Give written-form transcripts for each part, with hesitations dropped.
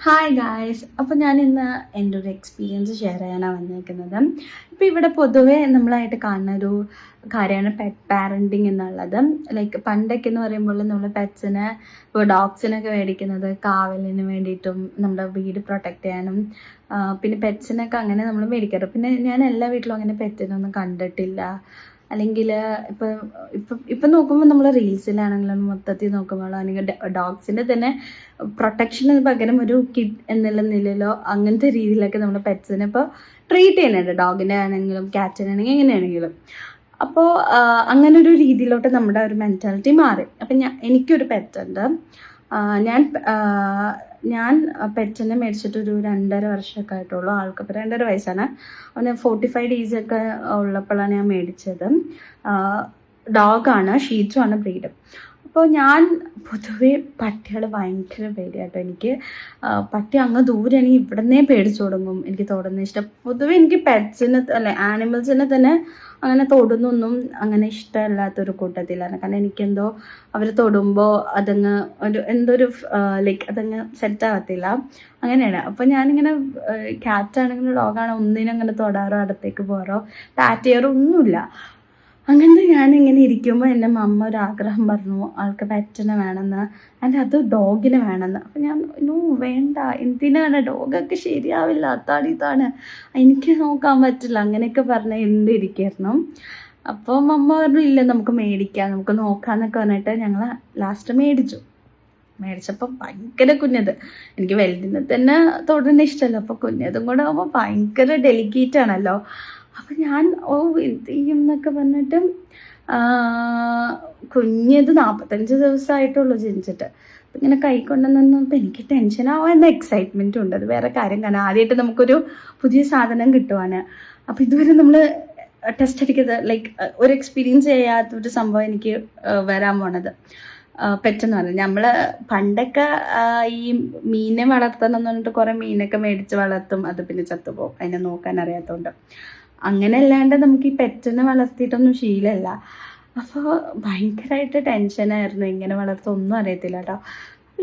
Hi guys. അപ്പോൾ ഞാൻ ഇന്ന് എൻ്റെ ഒരു എക്സ്പീരിയൻസ് ഷെയർ ചെയ്യാനാണ് വന്നിരിക്കുന്നത്. ഇപ്പോൾ ഇവിടെ പൊതുവേ നമ്മളായിട്ട് കാണുന്ന ഒരു കാര്യമാണ് പെറ്റ് പാരൻറ്റിങ് എന്നുള്ളത്. ലൈക്ക് പണ്ടൊക്കെ എന്ന് പറയുമ്പോൾ നമ്മൾ പെറ്റ്സിനെ ഇപ്പോൾ ഡോഗ്സിനൊക്കെ മേടിക്കുന്നത് കാവലിന് വേണ്ടിയിട്ടും നമ്മുടെ വീട് പ്രൊട്ടക്റ്റ് ചെയ്യാനും പിന്നെ പെറ്റ്സിനൊക്കെ അങ്ങനെ നമ്മൾ മേടിക്കാറ്. പിന്നെ ഞാൻ എല്ലാ വീട്ടിലും അങ്ങനെ പെറ്റിനൊന്നും കണ്ടിട്ടില്ല. അല്ലെങ്കിൽ ഇപ്പം നോക്കുമ്പോൾ നമ്മൾ റീൽസിലാണെങ്കിലും മൊത്തത്തിൽ നോക്കുമ്പോൾ അല്ലെങ്കിൽ ഡോഗ്സിൻ്റെ തന്നെ പ്രൊട്ടക്ഷന് പകരം ഒരു കിഡ് എന്നുള്ള നിലയിലോ അങ്ങനത്തെ രീതിയിലൊക്കെ നമ്മൾ പെറ്റ്സിനെ ഇപ്പോൾ ട്രീറ്റ് ചെയ്യുന്നുണ്ട്. ഡോഗിൻ്റെ ആണെങ്കിലും ക്യാറ്റിനാണെങ്കിലും എങ്ങനെയാണെങ്കിലും. അപ്പോൾ അങ്ങനെ ഒരു രീതിയിലോട്ട് നമ്മുടെ ഒരു മെൻറ്റാലിറ്റി മാറി. അപ്പം എനിക്കൊരു പെറ്റുണ്ട്. ഞാൻ പെറ്റിനെ മേടിച്ചിട്ടൊരു 2.5 വർഷമൊക്കെ ആയിട്ടുള്ളൂ. ആൾക്കിപ്പോൾ 2.5 വയസ്സാണ്. അവന് 45 ഡേയ്സൊക്കെ ഉള്ളപ്പോഴാണ് ഞാൻ മേടിച്ചത്. ഡോഗാണ്, ഷീറ്റ്സുമാണ് ബ്രീഡ്. അപ്പോൾ ഞാൻ പൊതുവേ പട്ടികൾ ഭയങ്കര പേടിയാട്ടോ. എനിക്ക് പട്ടി അങ്ങ് ദൂരെയാണെങ്കിൽ ഇവിടെ നിന്നേ പേടിച്ചു തുടങ്ങും. എനിക്ക് തൊടുന്ന ഇഷ്ടം പൊതുവേ എനിക്ക് പെറ്റ്സിനെ അല്ലെ ആനിമൽസിനെ തന്നെ അങ്ങനെ തൊടുന്നൊന്നും അങ്ങനെ ഇഷ്ടമല്ലാത്തൊരു കൂട്ടത്തിലാണ്. കാരണം എനിക്കെന്തോ അവർ തൊടുമ്പോൾ അതങ്ങ് എന്തോ ഒരു ലൈക്ക് അതങ്ങ് സെറ്റാകത്തില്ല, അങ്ങനെയാണ്. അപ്പോൾ ഞാനിങ്ങനെ ക്യാറ്റാണെങ്കിലും ഡോഗാണോ ഒന്നിനും അങ്ങനെ തൊടാറോ അടുത്തേക്ക് പോകാറോ ടാറ്റ് ചെയ്യാറോ ഒന്നുമില്ല. അങ്ങനത്തെ ഞാനിങ്ങനെ ഇരിക്കുമ്പോൾ എൻ്റെ അമ്മ ഒരാഗ്രഹം പറഞ്ഞു, ആൾക്ക് പെറ്റിനെ വേണമെന്ന്, അത് ഡോഗിനെ വേണമെന്ന്. അപ്പം ഞാൻ വേണ്ട, എന്തിനാണ്, ഡോഗൊക്കെ ശരിയാവില്ല, അത്താടിത്താണ്, എനിക്ക് നോക്കാൻ പറ്റില്ല, അങ്ങനെയൊക്കെ പറഞ്ഞ് എന്തിരിക്കായിരുന്നു. അപ്പോൾ അമ്മ പറഞ്ഞു ഇല്ല നമുക്ക് മേടിക്കാം, നമുക്ക് നോക്കാമെന്നൊക്കെ പറഞ്ഞിട്ട് ഞങ്ങൾ ലാസ്റ്റ് മേടിച്ചപ്പോൾ ഭയങ്കര കുഞ്ഞത്. എനിക്ക് വലുതിനെ തന്നെ തൊടുന്ന ഇഷ്ടമല്ല, അപ്പോൾ കുഞ്ഞതും കൂടെ ആകുമ്പോൾ ഭയങ്കര ഡെലിക്കേറ്റ് ആണല്ലോ. അപ്പം ഞാൻ എന്ത് ചെയ്യും എന്നൊക്കെ പറഞ്ഞിട്ട് കുഞ്ഞത് 45 ദിവസമായിട്ടുള്ളൂ ജനിച്ചിട്ട്. അപ്പം ഇങ്ങനെ കൈക്കൊണ്ടുവന്നപ്പോൾ എനിക്ക് ടെൻഷനാവാൻ എക്സൈറ്റ്മെൻറ്റും ഉണ്ട്. അത് വേറെ കാര്യം. കാരണം ആദ്യമായിട്ട് നമുക്കൊരു പുതിയ സാധനം കിട്ടുവാണ്. അപ്പോൾ ഇതുവരെ നമ്മൾ ടെസ്റ്റ് അടിക്കുന്നത് ലൈക്ക് ഒരു എക്സ്പീരിയൻസ് ചെയ്യാത്തൊരു സംഭവം എനിക്ക് വരാൻ പോണത് പെറ്റെന്ന് പറഞ്ഞാൽ. നമ്മൾ പണ്ടൊക്കെ ഈ മീനെ വളർത്തണം എന്ന് പറഞ്ഞിട്ട് കുറേ മീനൊക്കെ മേടിച്ച് വളർത്തും, അത് പിന്നെ ചത്തുപോകും അതിനെ നോക്കാൻ അറിയാത്തതുകൊണ്ട്. അങ്ങനെ അല്ലാണ്ട് നമുക്ക് ഈ പെറ്റിനെ വളർത്തിയിട്ടൊന്നും ശീലമല്ല. അപ്പോൾ ഭയങ്കരമായിട്ട് ടെൻഷനായിരുന്നു, എങ്ങനെ വളർത്തും അറിയത്തില്ല കേട്ടോ. അപ്പോൾ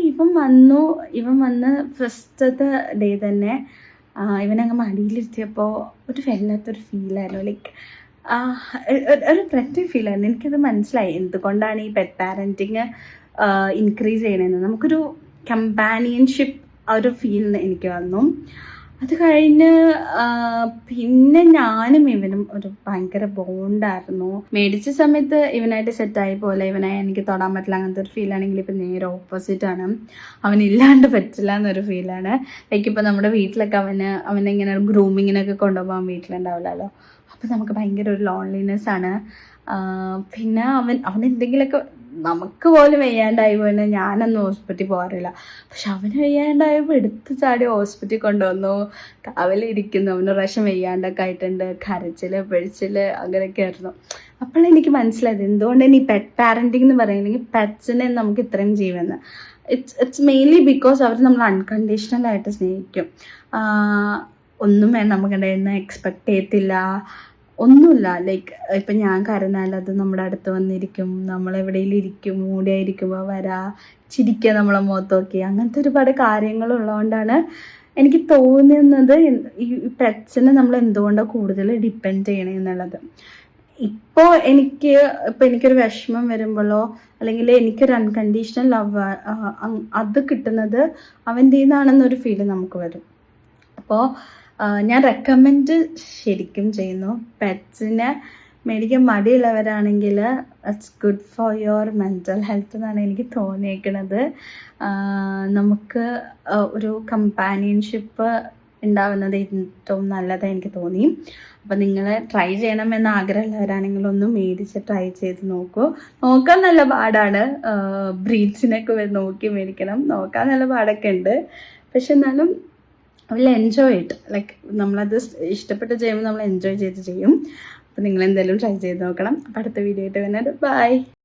ഇവൻ വന്ന് ഫസ്റ്റത്തെ ഡേ തന്നെ ഇവനങ്ങ് മടിയിലിരുത്തിയപ്പോൾ ഒരു വല്ലാത്തൊരു ഫീലായിരുന്നു. ലൈക്ക് ഒരു പ്രത്യേക ഫീലായിരുന്നു. എനിക്കത് മനസ്സിലായി എന്തുകൊണ്ടാണ് ഈ പെറ്റ് പാരൻറ്റിങ് ഇൻക്രീസ് ചെയ്യണമെന്ന്. നമുക്കൊരു കമ്പാനിയൻഷിപ്പ് ആ ഒരു ഫീൽ എനിക്ക് വന്നു. അത് കഴിഞ്ഞ് പിന്നെ ഞാനും ഇവനും ഒരു ഭയങ്കര ബോണ്ടായിരുന്നു. മേടിച്ച സമയത്ത് ഇവനായിട്ട് സെറ്റായി പോലെ ഇവനെ എനിക്ക് തൊടാൻ പറ്റില്ല അങ്ങനത്തെ ഒരു ഫീലാണെങ്കിൽ ഇപ്പം നേരെ ഓപ്പോസിറ്റാണ്. അവനില്ലാണ്ട് പറ്റില്ല എന്നൊരു ഫീലാണ്. ലൈക്ക് ഇപ്പം നമ്മുടെ വീട്ടിലൊക്കെ അവനിങ്ങനെ ഗ്രൂമിങ്ങിനൊക്കെ കൊണ്ടുപോകാൻ വീട്ടിലുണ്ടാവില്ലല്ലോ. അപ്പം നമുക്ക് ഭയങ്കര ഒരു ലോൺലിനെസ് ആണ്. പിന്നെ അവൻ എന്തെങ്കിലുമൊക്കെ നമുക്ക് പോലും വയ്യാണ്ടായി പോയെന്ന് ഞാനൊന്നും ഹോസ്പിറ്റലിൽ പോകാറില്ല. പക്ഷെ അവന് വയ്യാണ്ടായപ്പോൾ എടുത്ത് ചാടി ഹോസ്പിറ്റലിൽ കൊണ്ടുവന്നു, കാവലിരിക്കുന്നു. അവന് പ്രാവശ്യം വയ്യാണ്ടൊക്കെ ആയിട്ടുണ്ട്, കരച്ചിൽ പിഴിച്ചിൽ അങ്ങനെയൊക്കെ ആയിരുന്നു. അപ്പോഴെനിക്ക് മനസ്സിലായത് എന്തുകൊണ്ടാണ് ഈ പെറ്റ് പാരൻറ്റിങ് എന്ന് പറയുന്നെങ്കിൽ പെറ്റ്സിനെ നമുക്ക് ഇത്രയും ജീവന്ന്. ഇറ്റ്സ് മെയിൻലി ബിക്കോസ് അവർ നമ്മൾ അൺകണ്ടീഷണലായിട്ട് സ്നേഹിക്കും. ഒന്നും വേണം നമുക്ക് നിന്ന് എക്സ്പെക്റ്റ് ചെയ്യത്തില്ല, ഒന്നുമില്ല. ലൈക്ക് ഇപ്പം ഞാൻ കരഞ്ഞാൽ അത് നമ്മുടെ അടുത്ത് വന്നിരിക്കും, നമ്മളെവിടെയെങ്കിലും ഇരിക്കും, മൂടിയായിരിക്കുമ്പോൾ ചിരിക്കുക നമ്മളെ മുഖത്ത് നോക്കി, അങ്ങനത്തെ ഒരുപാട് കാര്യങ്ങളുള്ളതുകൊണ്ടാണ് എനിക്ക് തോന്നുന്നത് ഈ പെറ്റ്സിനെ നമ്മൾ എന്തുകൊണ്ടാണ് കൂടുതൽ ഡിപ്പെൻഡ് ചെയ്യണേ എന്നുള്ളത്. ഇപ്പോൾ എനിക്കൊരു വിഷമം വരുമ്പോഴോ അല്ലെങ്കിൽ എനിക്കൊരു അൺകണ്ടീഷണൽ ലവ് അത് കിട്ടുന്നത് അവൻ്റെ നിന്നാണെന്നൊരു ഫീല് നമുക്ക് വരും. അപ്പോൾ ഞാൻ റെക്കമെൻഡ് ശരിക്കും ചെയ്യുന്നു. പെറ്റ്സിനെ മേടിക്കാൻ മടിയുള്ളവരാണെങ്കിൽ it's good for your mental health എന്നാണ് എനിക്ക് തോന്നിയേക്കുന്നത്. നമുക്ക് ഒരു കമ്പാനിയൻഷിപ്പ് ഉണ്ടാവുന്നത് ഏറ്റവും നല്ലതായി എനിക്ക് തോന്നി. അപ്പം നിങ്ങൾ ട്രൈ ചെയ്യണമെന്ന് ആഗ്രഹമുള്ളവരാണെങ്കിൽ ഒന്ന് മേടിച്ച് ട്രൈ ചെയ്ത് നോക്കാൻ നല്ല പാടാണ്. ബ്രീഡ്സിനൊക്കെ നോക്കി മേടിക്കണം, നോക്കാൻ നല്ല പാടൊക്കെ ഉണ്ട്. പക്ഷെ എന്നാലും വിൽ എൻജോയ് ഇറ്റ്. ലൈക്ക് നമ്മളത് ഇഷ്ടപ്പെട്ട് ചെയ്യുമ്പോൾ നമ്മൾ എൻജോയ് ചെയ്ത് ചെയ്യും. അപ്പോൾ നിങ്ങൾ എന്തായാലും ട്രൈ ചെയ്ത് നോക്കണം. അപ്പോൾ അടുത്ത വീഡിയോ ആയിട്ട് വരുന്നത്. ബൈ.